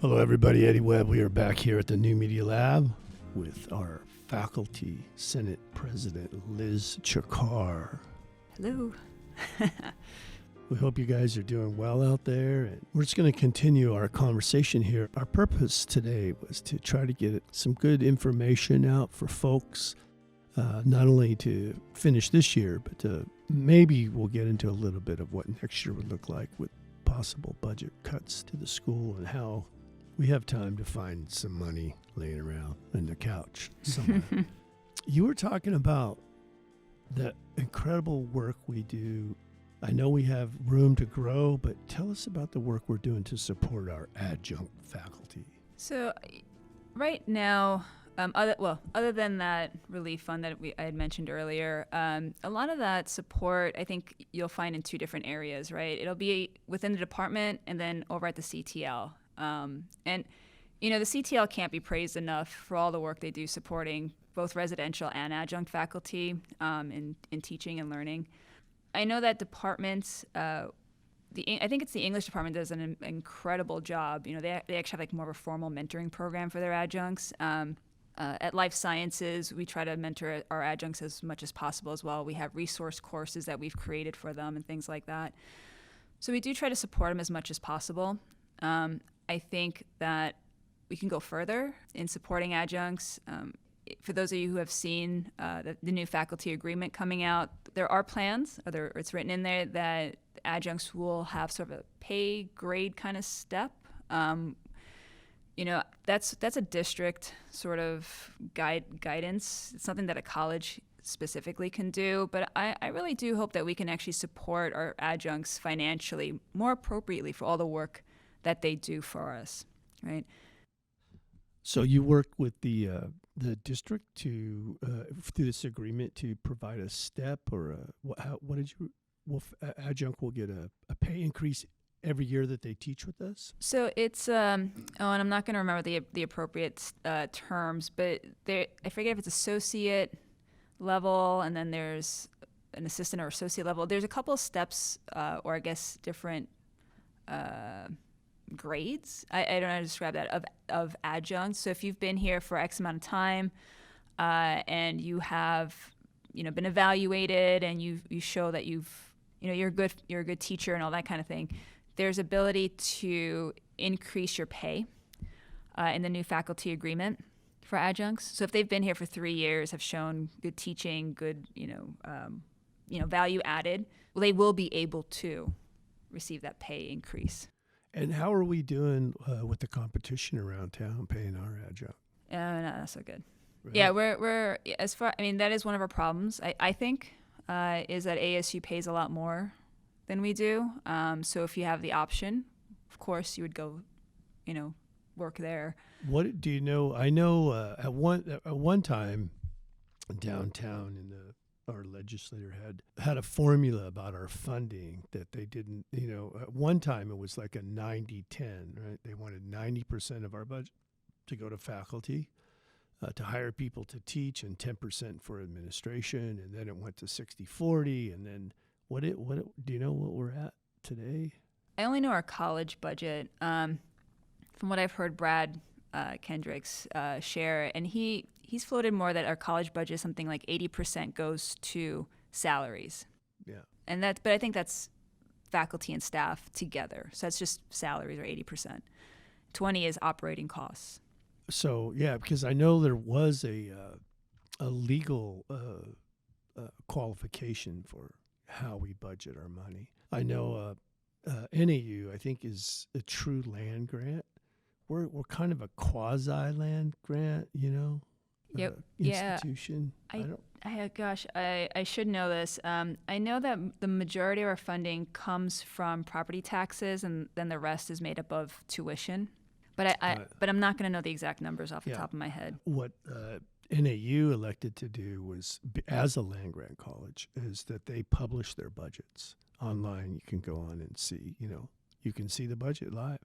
Hello, everybody. Eddie Webb. We are back here at the New Media Lab with our Faculty Senate President, Liz Csikar. Hello. We hope you guys are doing well out there. And we're just going to continue our conversation here. Our purpose today was to try to get some good information out for folks, not only to finish this year, but to maybe we'll get into a little bit of what next year would look like with possible budget cuts to the school and how we have time to find some money laying around on the couch somewhere. You were talking about the incredible work we do. I know we have room to grow, but tell us about the work we're doing to support our adjunct faculty. So right now, other than that relief fund that I had mentioned earlier, a lot of that support I think you'll find in two different areas, right? It'll be within the department and then over at the CTL. And, you know, the CTL can't be praised enough for all the work they do supporting both residential and adjunct faculty in teaching and learning. I know that departments, I think it's the English department does an incredible job. You know, they actually have like more of a formal mentoring program for their adjuncts. At Life Sciences, we try to mentor our adjuncts as much as possible as well. We have resource courses that we've created for them and things like that. So we do try to support them as much as possible. I think that we can go further in supporting adjuncts. For those of you who have seen the new faculty agreement coming out, there are plans, it's written in there that adjuncts will have sort of a pay grade kind of step. You know, that's a district sort of guidance. It's something that a college specifically can do, but I really do hope that we can actually support our adjuncts financially more appropriately for all the work that they do for us, right? So you work with the district to through this agreement to provide a step or what did you? Well, adjunct will get a pay increase every year that they teach with us. So it's and I'm not going to remember the appropriate terms, but I forget if it's associate level and then there's an assistant or associate level. There's a couple of steps or I guess different grades. I don't know how to describe that of adjuncts. So if you've been here for X amount of time and you have been evaluated and you show that you're a good teacher and all that kind of thing, there's ability to increase your pay in the new faculty agreement for adjuncts. So if they've been here for 3 years, have shown good teaching, good value added, well, they will be able to receive that pay increase. And how are we doing with the competition around town paying our adjunct? Not so good. Really? Yeah, we're as far. I mean, that is one of our problems. I think is that ASU pays a lot more than we do. So if you have the option, of course, you would go, work there. What do you know? I know at one time downtown our legislator had a formula about our funding that they didn't, at one time it was like a 90-10, right? They wanted 90% of our budget to go to faculty, to hire people to teach, and 10% for administration. And then it went to 60-40. And then what do you know what we're at today? I only know our college budget. From what I've heard Brad Kendricks share, and he's floated more that our college budget is something like 80% goes to salaries. Yeah. But I think that's faculty and staff together. So that's just salaries are 80%. 20 is operating costs. So yeah, because I know there was a legal qualification for how we budget our money. I know NAU I think is a true land grant. We're kind of a quasi land grant, institution. I should know this. I know that the majority of our funding comes from property taxes, and then the rest is made up of tuition. But I'm not going to know the exact numbers off the top of my head. What NAU elected to do was, as a land grant college, is that they publish their budgets online. You can go on and see, you can see the budget live.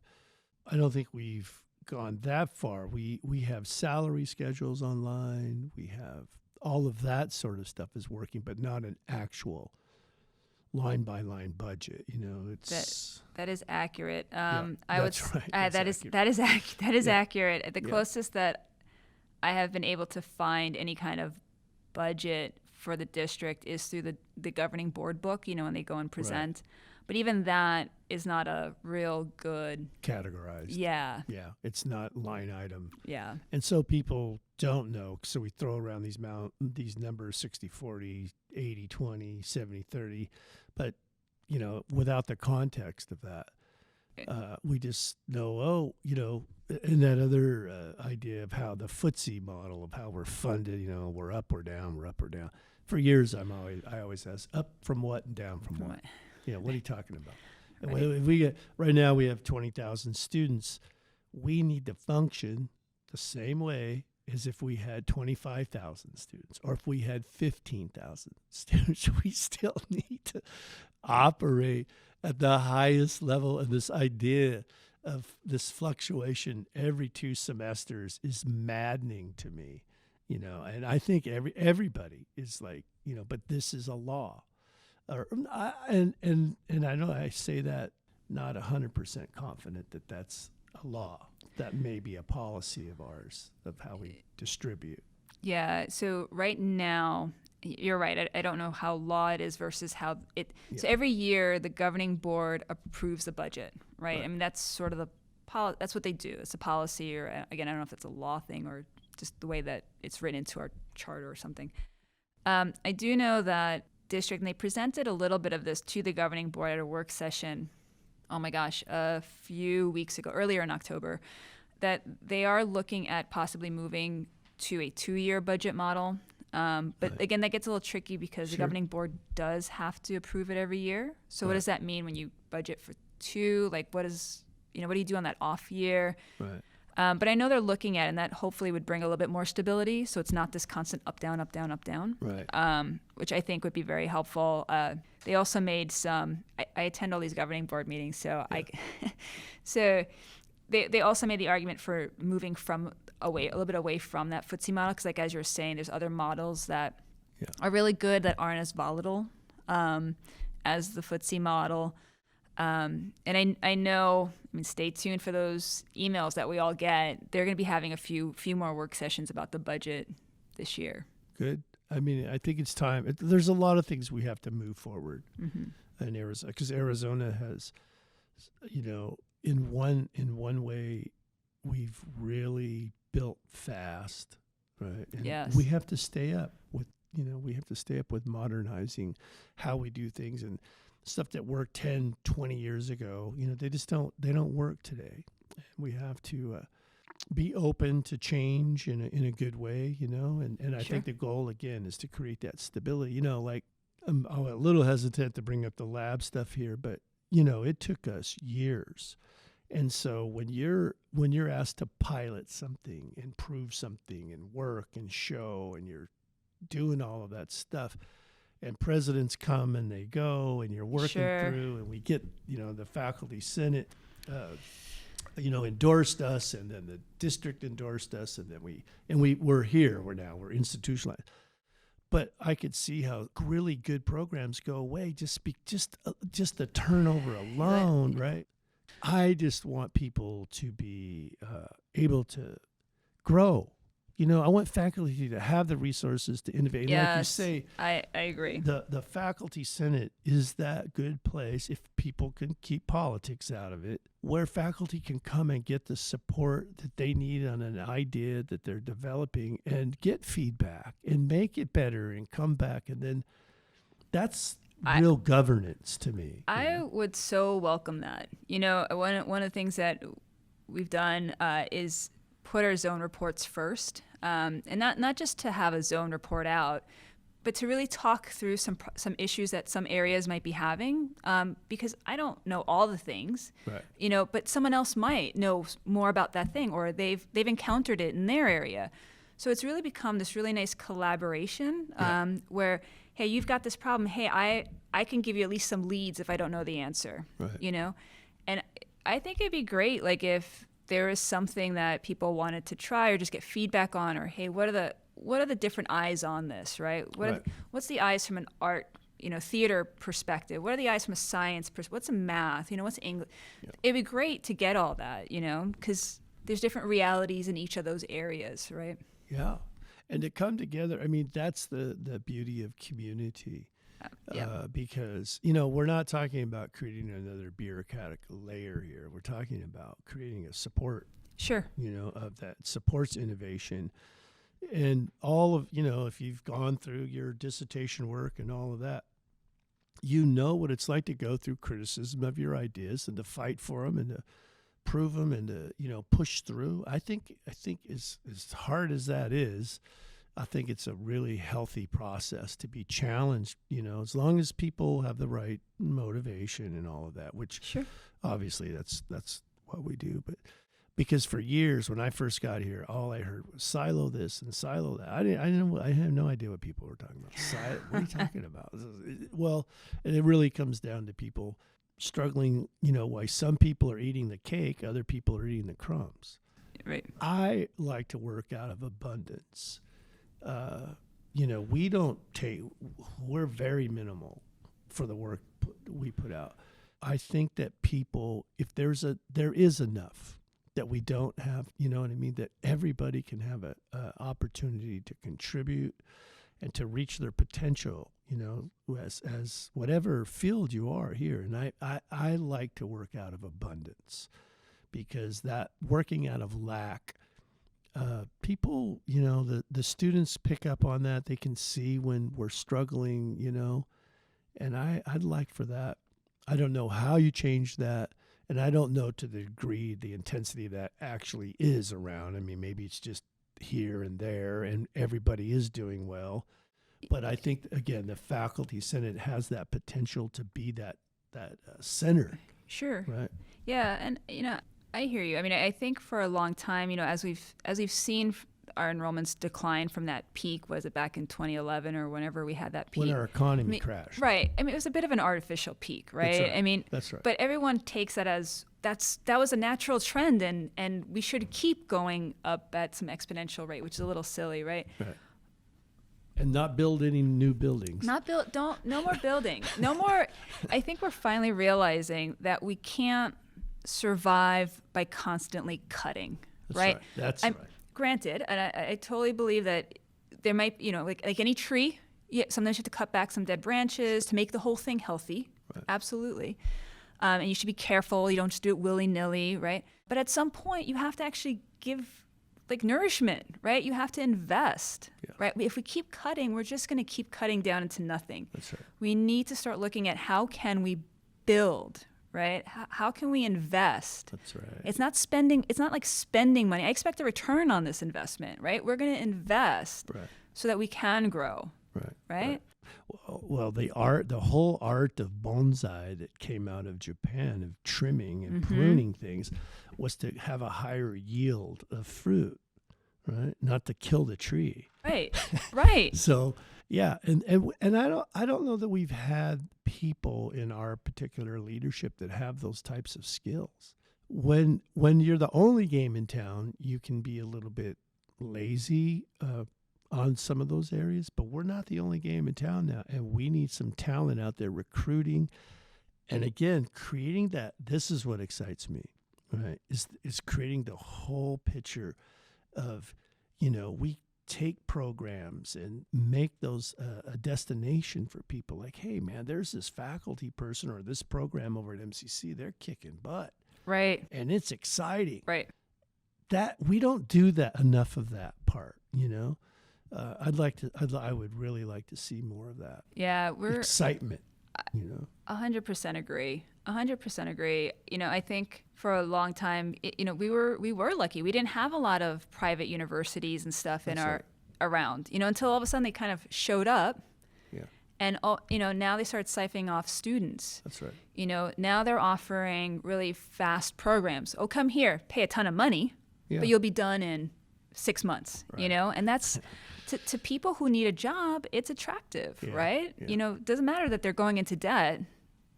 I don't think we've gone that far. We have salary schedules online. We have all of that sort of stuff is working, but not an actual line by line budget. You know, it's That is accurate. yeah, I would that's right. that That's is accurate. that is Yeah. accurate. The Yeah. closest that I have been able to find any kind of budget for the district is through the governing board book, when they go and present. But even that is not a real good, Categorized. yeah, Yeah, it's not line item. yeah, And so people don't know. So we throw around these numbers 60-40, 80-20, 70-30. But, without the context of that, we just know, and that other idea of how the footsie model of how we're funded, we're up or down, we're up or down. For years, I always ask, up from what and down from what? What are you talking about? And Right. right now we have 20,000 students. We need to function the same way as if we had 25,000 students or if we had 15,000 students. We still need to operate at the highest level. And this idea of this fluctuation every 2 semesters is maddening to me, and I think everybody is like, but this is a law. And I know I say that not 100% confident that that's a law. That may be a policy of ours of how we distribute. Yeah. So right now, you're right. I don't know how law it is versus how it. Yeah. So every year, the governing board approves the budget, right? Right. I mean, that's sort of that's what they do. It's a policy, or again, I don't know if it's a law thing or just the way that it's written into our charter or something. I do know that district, and they presented a little bit of this to the governing board at a work session, oh my gosh, a few weeks ago, earlier in October, that they are looking at possibly moving to a 2-year budget model. But Right. again, that gets a little tricky because the Sure. governing board does have to approve it every year. So what Right. does that mean when you budget for 2? Like, what do you do on that off year? Right. But I know they're looking at it, and that hopefully would bring a little bit more stability, so it's not this constant up, down, up, down, up, down, Right. which I think would be very helpful. They also made I attend all these governing board meetings, so so they also made the argument for moving a little bit away from that footsie model, because as you were saying, there's other models that Yeah. are really good that aren't as volatile as the footsie model. And I know, stay tuned for those emails that we all get. They're going to be having a few more work sessions about the budget this year. Good. I think it's time. There's a lot of things we have to move forward Mm-hmm. in Arizona, because Arizona has, in one way, we've really built fast, right? And Yes. we have to stay up with modernizing how we do things, and stuff that worked 10, 20 years ago, they don't work today. We have to be open to change in a good way, and I Sure. think the goal again is to create that stability, like I'm a little hesitant to bring up the lab stuff here, but it took us years. And so when you're asked to pilot something and prove something and work and show, and you're doing all of that stuff, and presidents come and they go, and you're working Sure. through, and we get, the faculty senate, endorsed us, and then the district endorsed us, and then we're here. We're institutionalized. But I could see how really good programs go away just the turnover alone, right? I just want people to be able to grow. I want faculty to have the resources to innovate. And like you Yes, say, I agree. the faculty senate is that good place, if people can keep politics out of it, where faculty can come and get the support that they need on an idea that they're developing, and get feedback and make it better and come back. And then that's real governance to me. I would so welcome that. One of the things that we've done is put our zone reports first, and not just to have a zone report out, but to really talk through some issues that some areas might be having, because I don't know all the things, Right. but someone else might know more about that thing, or they've encountered it in their area. So it's really become this really nice collaboration, where, hey, you've got this problem. Hey, I can give you at least some leads if I don't know the answer, Right. And I think it'd be great, like, if there is something that people wanted to try or just get feedback on, or hey, what are the different eyes on this, right? Right. What's the eyes from an art theater perspective? What are the eyes from a science perspective? What's a math? What's English? Yeah. It'd be great to get all that, because there's different realities in each of those areas, right? Yeah. And to come together, I mean, that's the beauty of community. Because, we're not talking about creating another bureaucratic layer here. We're talking about creating a support, Sure. Of that supports innovation. And all of, if you've gone through your dissertation work and all of that, what it's like to go through criticism of your ideas and to fight for them and to prove them and to, push through. I think as hard as that is, I think it's a really healthy process to be challenged, as long as people have the right motivation and all of that, which Sure. obviously that's what we do. But because for years when I first got here, all I heard was silo this and silo that. I had no idea what people were talking about. What are you talking about? Well, and it really comes down to people struggling, why some people are eating the cake, other people are eating the crumbs. Right. I like to work out of abundance. We're very minimal for the work we put out. I think that people, if there is enough that we don't have, that everybody can have a opportunity to contribute and to reach their potential, as whatever field you are here. And I like to work out of abundance, because that working out of lack, people, the students pick up on that. They can see when we're struggling, and I'd like for that. I don't know how you change that. And I don't know to the degree, the intensity that actually is around. I mean, maybe it's just here and there and everybody is doing well. But I think, again, the faculty senate has that potential to be that center. Sure. Right. Yeah. And, I hear you. I mean, I think for a long time, as we've seen our enrollments decline from that peak, was it back in 2011 or whenever we had that peak? When our economy crashed. Right. I mean, it was a bit of an artificial peak, right? That's right. I mean, that's right. But everyone takes that as that was a natural trend, and we should keep going up at some exponential rate, which is a little silly, right? Right. And not build any new buildings. No more building. No more. I think we're finally realizing that we can't survive by constantly cutting, right? That's right. Granted, and I totally believe that there might, like any tree, sometimes you have to cut back some dead branches to make the whole thing healthy. Right. Absolutely. And you should be careful. You don't just do it willy-nilly, right? But at some point, you have to actually give nourishment, right? You have to invest, right? If we keep cutting, we're just going to keep cutting down into nothing. That's right. We need to start looking at how can we build, right? How can we invest? That's right. It's not spending. It's not like spending money. I expect a return on this investment, right? We're going to invest so that we can grow, right? Well, the whole art of bonsai that came out of Japan, of trimming and pruning things, was to have a higher yield of fruit, right? Not to kill the tree. Right. So, yeah, and I don't know that we've had people in our particular leadership that have those types of skills. When you're the only game in town, you can be a little bit lazy on some of those areas, but we're not the only game in town now, and we need some talent out there recruiting, and again, creating that. This is what excites me, right? Is creating the whole picture of, we take programs and make those a destination for people. Like, hey, man, there's this faculty person or this program over at MCC. They're kicking butt, right? And it's exciting, right? That we don't do that enough of that part, I would really like to see more of that. Yeah, excitement. 100% agree. 100% agree. I think for a long time, we were lucky. We didn't have a lot of private universities and stuff around. Until all of a sudden they kind of showed up. Yeah. And now they start siphoning off students. That's right. Now they're offering really fast programs. Oh, come here, pay a ton of money, but you'll be done in 6 months. Right. And that's. To people who need a job, it's attractive, right? Yeah. It doesn't matter that they're going into debt.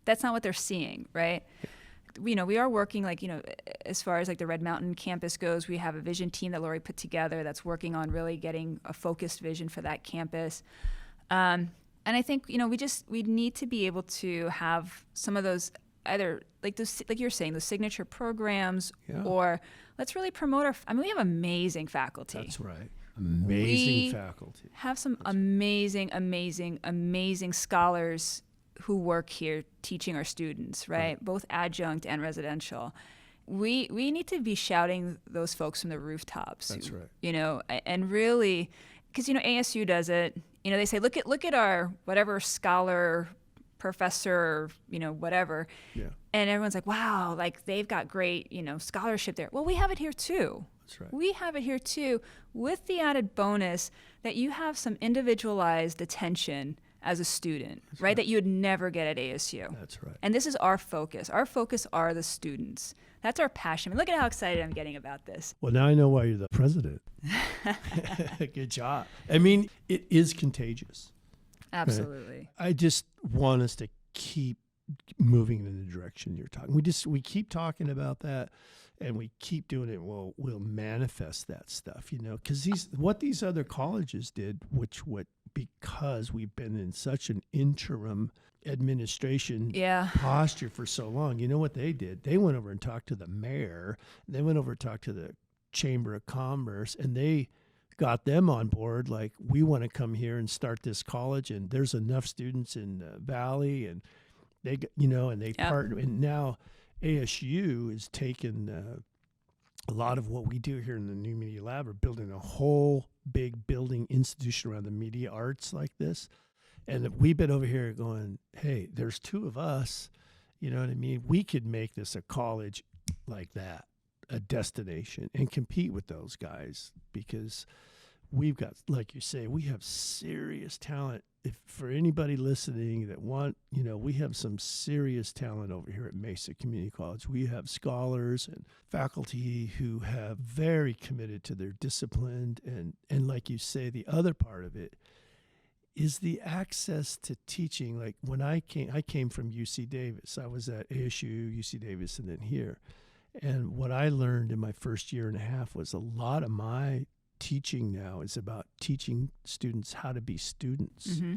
That's not what they're seeing, right? Yeah. We are working as far as the Red Mountain campus goes, we have a vision team that Lori put together that's working on really getting a focused vision for that campus. And And I think, we need to be able to have some of those, either like those, like you're saying, those signature programs, or let's really promote we have amazing faculty. That's right. Amazing faculty. Have some amazing scholars who work here teaching our students, right? Both adjunct and residential. We need to be shouting those folks from the rooftops. That's right. And really, because ASU does it. They say look at our whatever scholar, professor, whatever. Yeah. And everyone's like, wow, like they've got great, scholarship there. Well, we have it here too. That's right. We have it here too, with the added bonus that you have some individualized attention as a student, right? That you would never get at ASU. That's right. And this is our focus. Our focus are the students. That's our passion. Look at how excited I'm getting about this. Well, now I know why you're the president. Good job. I mean, it is contagious. Absolutely. I just want us to keep moving in the direction you're talking. We keep talking about that, and we keep doing it. We'll manifest that stuff, because what these other colleges did, because we've been in such an interim administration posture for so long. You know what they did? They went over and talked to the mayor. They went over and talked to the Chamber of Commerce, and they got them on board. Like, we want to come here and start this college, and there's enough students in the Valley, and they, and they partner. And now ASU is taking a lot of what we do here in the New Media Lab. We're building a whole big building institution around the media arts like this. And we've been over here going, hey, there's two of us, you know what I mean? We could make this a college like that, a destination, and compete with those guys, because we've got, like you say, we have serious talent. If for anybody listening that we have some serious talent over here at Mesa Community College. We have scholars and faculty who have very committed to their discipline. And like you say, the other part of it is the access to teaching. Like when I came from UC Davis. I was at ASU, UC Davis, and then here. And what I learned in my first year and a half was a lot of my teaching now is about teaching students how to be students. Mm-hmm.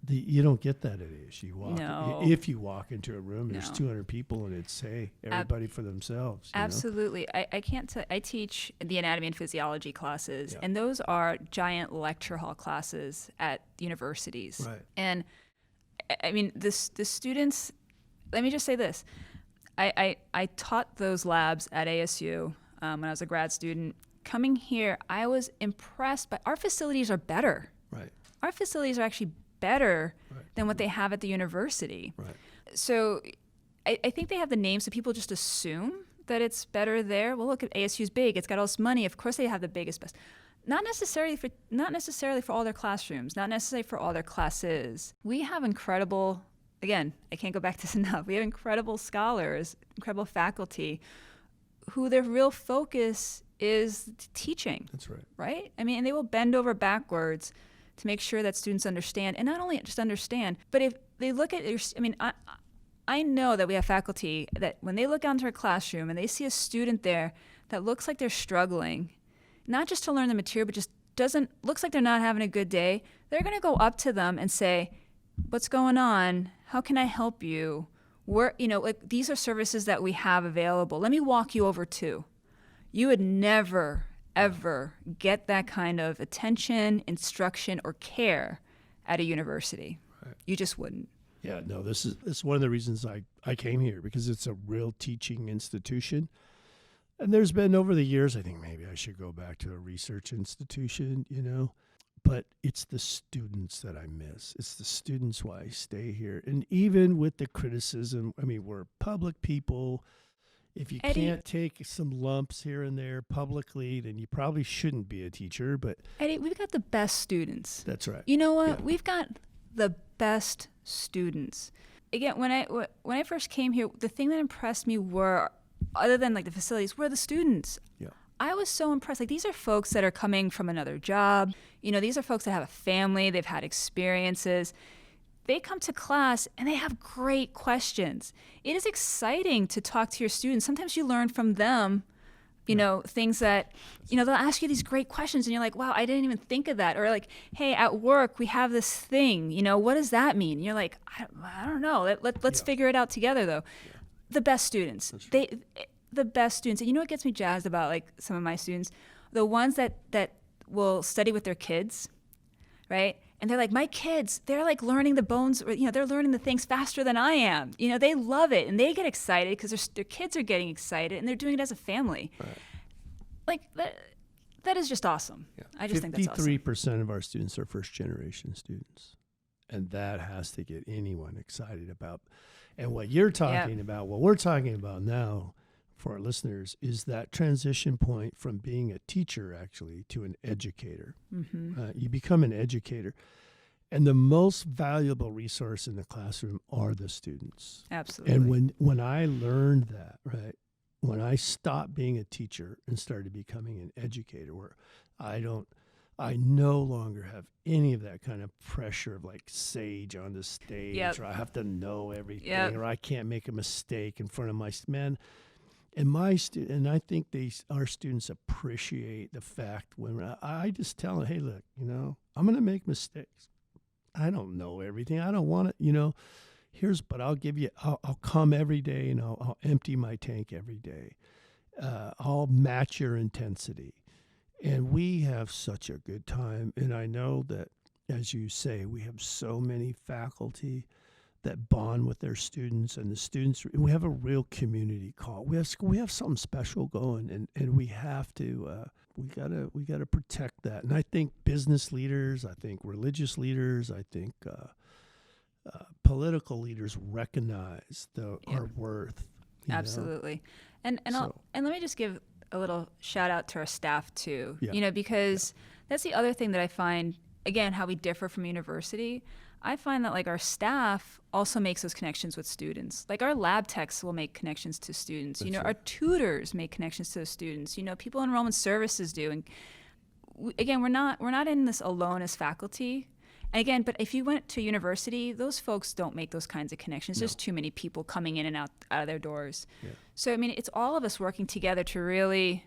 You don't get that at ASU. No. If you walk into a room, there's 200 people, and it's, hey, everybody for themselves. Absolutely. I can't I teach the anatomy and physiology classes, and those are giant lecture hall classes at universities. Right. And I mean, the students, let me just say this. I taught those labs at ASU when I was a grad student. Coming here, I was impressed by our facilities are better. Right. Our facilities are actually better than what they have at the university. Right. So I think they have the name, so people just assume that it's better there. Well, look, ASU's big. It's got all this money. Of course they have the biggest, best. Not necessarily for all their classrooms, not necessarily for all their classes. We have incredible, again, I can't go back to this enough. We have incredible scholars, incredible faculty who their real focus is teaching. That's right. Right? I mean, and they will bend over backwards to make sure that students understand, and not only just understand, but if they look at I know that we have faculty that when they look out into a classroom and they see a student there that looks like they're struggling, not just to learn the material, but just looks like they're not having a good day, they're going to go up to them and say, what's going on? How can I help you? These are services that we have available. Let me walk you over to. You would never, ever get that kind of attention, instruction, or care at a university. Right. You just wouldn't. Yeah, no, this is one of the reasons I came here, because it's a real teaching institution. And there's been over the years, I think maybe I should go back to a research institution, but it's the students that I miss. It's the students why I stay here. And even with the criticism, I mean, we're public people. If you can't take some lumps here and there publicly, then you probably shouldn't be a teacher. But Eddie, we've got the best students. That's right. You know what? Yeah. We've got the best students. Again, when I first came here, the thing that impressed me were, other than like the facilities, were the students. Yeah. I was so impressed. Like, these are folks that are coming from another job. These are folks that have a family. They've had experiences. They come to class and they have great questions. It is exciting to talk to your students. Sometimes you learn from them You know, things that, you know, they'll ask you these great questions and you're like, wow, I didn't even think of that. Or like, hey, at work, we have this thing, you know, what does that mean? And you're like, I don't know. Let's figure it out together though. Yeah. The best students, the best students. And you know what gets me jazzed about like some of my students? The ones that will study with their kids, right? And they're like, my kids, they're like learning the bones, or, you know, they're learning the things faster than I am. You know, they love it and they get excited because their kids are getting excited and they're doing it as a family. Right. Like that is just awesome. Yeah. I just think that's awesome. 53% of our students are first generation students. And that has to get anyone excited about. And what you're talking about, what we're talking about now for our listeners is that transition point from being a teacher actually to an educator. Mm-hmm. You become an educator. And the most valuable resource in the classroom are the students. Absolutely. And when I learned that, right, when I stopped being a teacher and started becoming an educator, where I no longer have any of that kind of pressure of like sage on the stage, or I have to know everything, or I can't make a mistake in front of my man. And and I think our students appreciate the fact when I just tell them, hey, look, you know, I'm going to make mistakes. I don't know everything. I don't want to, you know, but I'll give you, I'll come every day and I'll empty my tank every day. I'll match your intensity. And we have such a good time. And I know that, as you say, we have so many faculty that bond with their students, and the students, we have a real community call. We have something special going, and we have to, we gotta protect that. And I think business leaders, I think religious leaders, I think political leaders recognize our worth. Absolutely. And let me just give a little shout out to our staff too, you know, because that's the other thing that I find, again, how we differ from university. I find that like our staff also makes those connections with students. Like our lab techs will make connections to students. That's our tutors make connections to the students. People in enrollment services do. And again, we're not in this alone as faculty. And again, but if you went to university, those folks don't make those kinds of connections. No. There's too many people coming in and out of their doors. Yeah. So I mean, it's all of us working together to really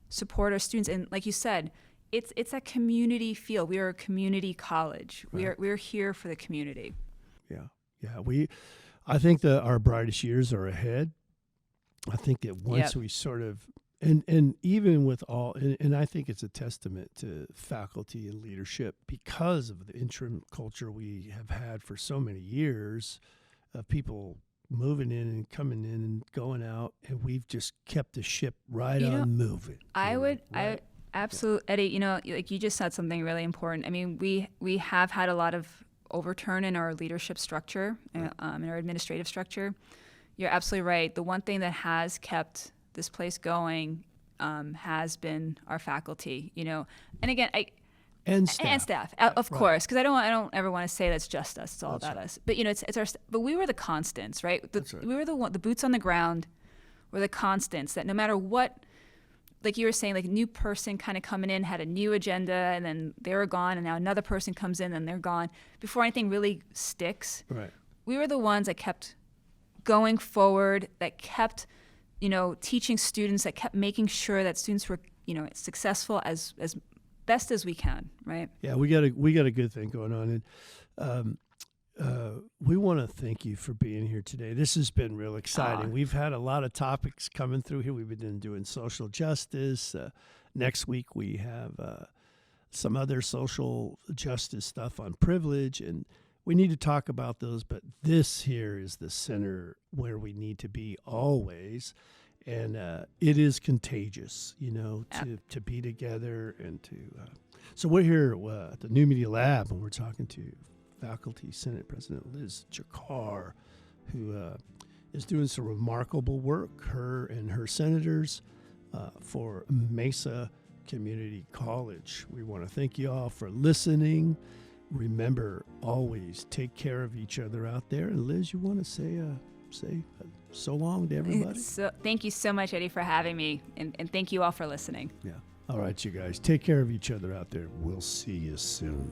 support our students. And like you said, it's a community feel. We are a community college. Right. We're here for the community. Yeah. I think that our brightest years are ahead. I think that once we sort of, and even with all, and I think it's a testament to faculty and leadership because of the interim culture we have had for so many years of people moving in and coming in and going out, and we've just kept the ship on moving. Absolutely, Eddie, like you just said something really important. I mean, we have had a lot of overturn in our leadership structure, in our administrative structure. You're absolutely right. The one thing that has kept this place going has been our faculty, and again, and staff, of course, because I don't ever want to say that's just us. It's all about us. But it's our. But we were the constants, right? We were the boots on the ground. Were the constants that no matter what. Like you were saying, like a new person kind of coming in had a new agenda, and then they were gone, and now another person comes in and they're gone. Before anything really sticks, we were the ones that kept going forward, that kept, teaching students, that kept making sure that students were, successful as best as we can, right? Yeah, we got a good thing going on, and we want to thank you for being here today. This has been real exciting. We've had a lot of topics coming through here. We've been doing social justice. Next week we have some other social justice stuff on privilege, and we need to talk about those. But this here is the center where we need to be always, and it is contagious, to be together and to. So we're here at the New Media Lab, and we're talking to Faculty Senate President Liz Csikar, who is doing some remarkable work, her and her senators, for Mesa Community College. We want to thank you all for listening. Remember, always take care of each other out there. And Liz, you want to say so long to everybody? Thank you so much, Eddie, for having me, and thank you all for listening. Yeah. All right, you guys, take care of each other out there. We'll see you soon.